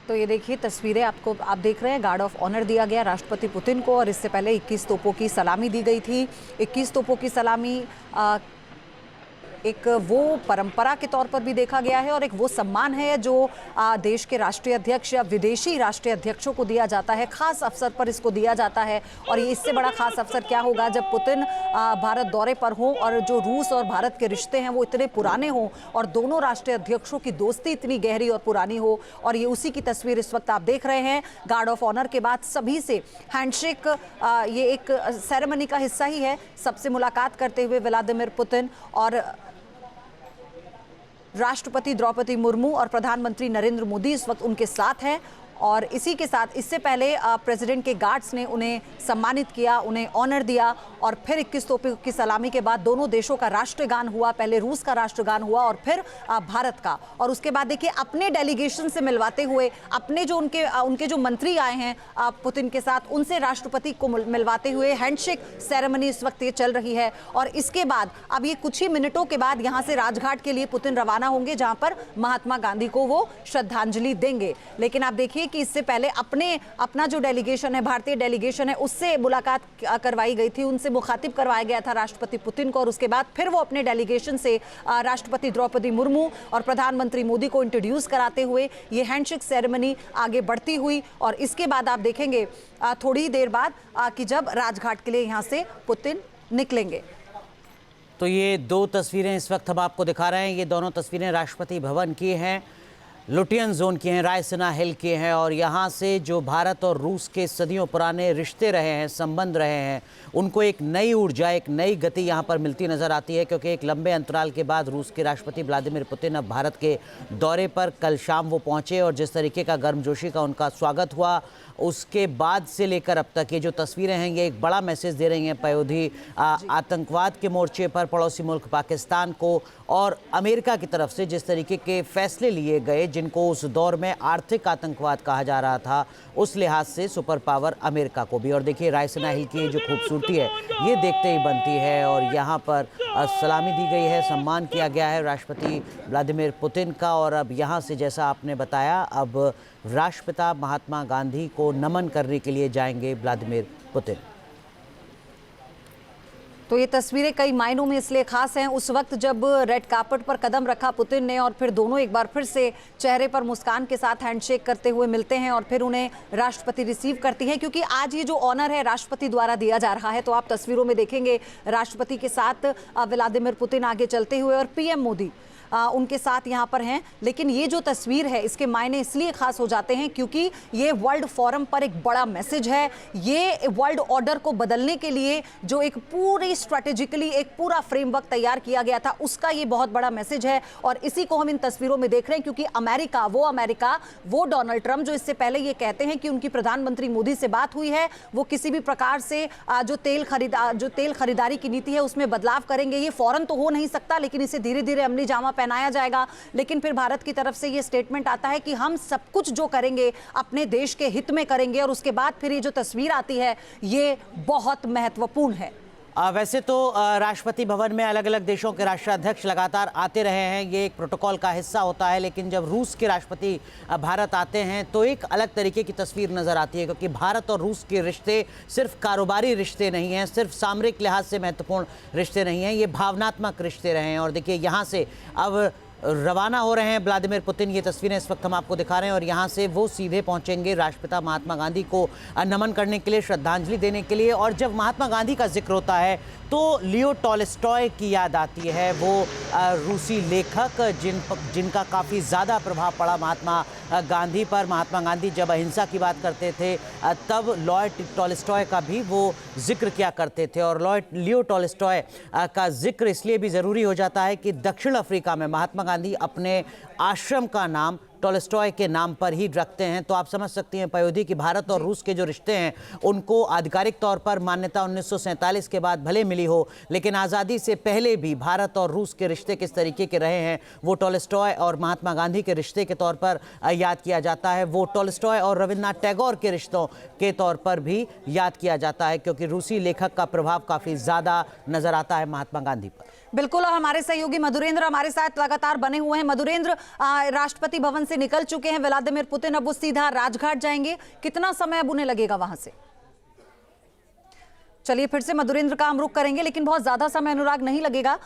तो ये देखिए तस्वीरें आप देख रहे हैं, गार्ड ऑफ ऑनर दिया गया राष्ट्रपति पुतिन को और इससे पहले 21 तोपों की सलामी दी गई थी। 21 तोपों की सलामी एक वो परंपरा के तौर पर भी देखा गया है और एक वो सम्मान है जो देश के राष्ट्रीय अध्यक्ष या विदेशी राष्ट्रीय अध्यक्षों को दिया जाता है। खास अवसर पर इसको दिया जाता है और ये इससे बड़ा खास अवसर क्या होगा जब पुतिन भारत दौरे पर हों और जो रूस और भारत के रिश्ते हैं वो इतने पुराने हों और दोनों राष्ट्रीय अध्यक्षों की दोस्ती इतनी गहरी और पुरानी हो। और ये उसी की तस्वीर इस वक्त आप देख रहे हैं। गार्ड ऑफ ऑनर के बाद सभी से हैंडशेक, ये एक सेरेमनी का हिस्सा ही है। सबसे मुलाकात करते हुए व्लादिमीर पुतिन और राष्ट्रपति द्रौपदी मुर्मू और प्रधानमंत्री नरेंद्र मोदी इस वक्त उनके साथ हैं। और इसी के साथ इससे पहले प्रेसिडेंट के गार्ड्स ने उन्हें सम्मानित किया, उन्हें ऑनर दिया और फिर 21 तोपों की सलामी के बाद दोनों देशों का राष्ट्रगान हुआ। पहले रूस का राष्ट्रगान हुआ और फिर भारत का। और उसके बाद देखिए अपने डेलीगेशन से मिलवाते हुए अपने जो उनके जो मंत्री आए हैं पुतिन के साथ, उनसे राष्ट्रपति को मिलवाते हुए हैंडशेक सेरेमनी इस वक्त ये चल रही है। और इसके बाद अब ये कुछ ही मिनटों के बाद यहाँ से राजघाट के लिए पुतिन रवाना होंगे जहाँ पर महात्मा गांधी को वो श्रद्धांजलि देंगे। लेकिन आप देखिए कि इससे पहले अपना जो डेलीगेशन है, भारतीय डेलीगेशन है, उससे मुलाकात करवाई गई थी, उनसे मुखातिब करवाया गया था राष्ट्रपति पुतिन को। और उसके बाद फिर वो अपने डेलीगेशन से राष्ट्रपति द्रौपदी मुर्मू और प्रधानमंत्री मोदी को इंट्रोड्यूस कराते हुए ये हैंडशेक सेरेमनी आगे बढ़ती हुई। और इसके बाद आप देखेंगे थोड़ी देर बाद कि जब राजघाट के लिए यहाँ से पुतिन निकलेंगे। तो ये दो तस्वीरें इस वक्त हम आपको दिखा रहे हैं। ये दोनों तस्वीरें राष्ट्रपति भवन की हैं, लुटियन जोन की हैं, रायसीना हिल की हैं। और यहाँ से जो भारत और रूस के सदियों पुराने रिश्ते रहे हैं, संबंध रहे हैं, उनको एक नई ऊर्जा, एक नई गति यहाँ पर मिलती नज़र आती है। क्योंकि एक लंबे अंतराल के बाद रूस के राष्ट्रपति व्लादिमीर पुतिन अब भारत के दौरे पर कल शाम वो पहुँचे और जिस तरीके का गर्मजोशी का उनका स्वागत हुआ, उसके बाद से लेकर अब तक ये जो तस्वीरें हैं ये एक बड़ा मैसेज दे रही हैं पयोधी आतंकवाद के मोर्चे पर पड़ोसी मुल्क पाकिस्तान को और अमेरिका की तरफ से जिस तरीके के फैसले लिए गए, जिनको उस दौर में आर्थिक आतंकवाद कहा जा रहा था, उस लिहाज से सुपर पावर अमेरिका को भी। और देखिए रायसीना हिल की जो खूबसूरती है ये देखते ही बनती है। और यहाँ पर सलामी दी गई है, सम्मान किया गया है राष्ट्रपति व्लादिमीर पुतिन का। और अब यहाँ से जैसा आपने बताया, अब राष्ट्रपिता महात्मा गांधी को नमन करने के लिए जाएंगे व्लादिमीर पुतिन। तो ये तस्वीरें कई मायनों में इसलिए खास हैं, उस वक्त जब रेड कार्पेट पर कदम रखा पुतिन ने और फिर दोनों एक बार फिर से चेहरे पर मुस्कान के साथ हैंडशेक करते हुए मिलते हैं और फिर उन्हें राष्ट्रपति रिसीव करती हैं। क्योंकि आज ये जो ऑनर है राष्ट्रपति द्वारा दिया जा रहा है। तो आप तस्वीरों में देखेंगे राष्ट्रपति के साथ व्लादिमीर पुतिन आगे चलते हुए और पीएम मोदी उनके साथ यहाँ पर हैं। लेकिन ये जो तस्वीर है इसके मायने इसलिए खास हो जाते हैं क्योंकि ये वर्ल्ड फोरम पर एक बड़ा मैसेज है। ये वर्ल्ड ऑर्डर को बदलने के लिए जो एक पूरी स्ट्रैटेजिकली एक पूरा फ्रेमवर्क तैयार किया गया था, उसका ये बहुत बड़ा मैसेज है। और इसी को हम इन तस्वीरों में देख रहे हैं क्योंकि अमेरिका वो डोनाल्ड ट्रंप जो इससे पहले ये कहते हैं कि उनकी प्रधानमंत्री मोदी से बात हुई है, वो किसी भी प्रकार से जो तेल खरीदारी की नीति है उसमें बदलाव करेंगे। ये फौरन तो हो नहीं सकता, लेकिन इसे धीरे धीरे अमली जामा पहनाया जाएगा। लेकिन फिर भारत की तरफ से ये स्टेटमेंट आता है कि हम सब कुछ जो करेंगे अपने देश के हित में करेंगे। और उसके बाद फिर ये जो तस्वीर आती है ये बहुत महत्वपूर्ण है। वैसे तो राष्ट्रपति भवन में अलग अलग देशों के राष्ट्राध्यक्ष लगातार आते रहे हैं, ये एक प्रोटोकॉल का हिस्सा होता है। लेकिन जब रूस के राष्ट्रपति भारत आते हैं तो एक अलग तरीके की तस्वीर नज़र आती है। क्योंकि भारत और रूस के रिश्ते सिर्फ कारोबारी रिश्ते नहीं हैं, सिर्फ सामरिक लिहाज से महत्वपूर्ण रिश्ते नहीं हैं, ये भावनात्मक रिश्ते रहे हैं। और देखिए यहाँ से अब रवाना हो रहे हैं व्लादिमीर पुतिन। ये तस्वीरें इस वक्त हम आपको दिखा रहे हैं और यहाँ से वो सीधे पहुँचेंगे राष्ट्रपिता महात्मा गांधी को नमन करने के लिए, श्रद्धांजलि देने के लिए। और जब महात्मा गांधी का जिक्र होता है तो लियो टॉल्स्टॉय की याद आती है, वो रूसी लेखक जिनका काफ़ी ज़्यादा प्रभाव पड़ा महात्मा गांधी पर। महात्मा गांधी जब अहिंसा की बात करते थे तब लॉयड टॉल्स्टॉय का भी वो जिक्र किया करते थे। और लियो टॉल्स्टॉय का जिक्र इसलिए भी ज़रूरी हो जाता है कि दक्षिण अफ्रीका में महात्मा गांधी अपने आश्रम का नाम टॉल्स्टॉय के नाम पर ही रखते हैं। तो आप समझ सकती हैं पयोधी कि भारत और रूस के जो रिश्ते हैं उनको आधिकारिक तौर पर मान्यता 1947 के बाद भले मिली हो, लेकिन आज़ादी से पहले भी भारत और रूस के रिश्ते किस तरीके के रहे हैं वो टॉल्स्टॉय और महात्मा गांधी के रिश्ते के तौर पर याद किया जाता है। वो टॉल्स्टॉय और रविन्द्रनाथ टैगोर के रिश्तों के तौर पर भी याद किया जाता है, क्योंकि रूसी लेखक का प्रभाव काफ़ी ज़्यादा नज़र आता है महात्मा गांधी पर। बिल्कुल, और हमारे सहयोगी मधुरेंद्र हमारे साथ लगातार बने हुए हैं। मधुरेंद्र, राष्ट्रपति भवन से निकल चुके हैं व्लादिमीर पुतिन, अब वो सीधा राजघाट जाएंगे, कितना समय अब उन्हें लगेगा वहां से? चलिए फिर से मधुरेंद्र का हम रुख करेंगे, लेकिन बहुत ज्यादा समय अनुराग नहीं लगेगा।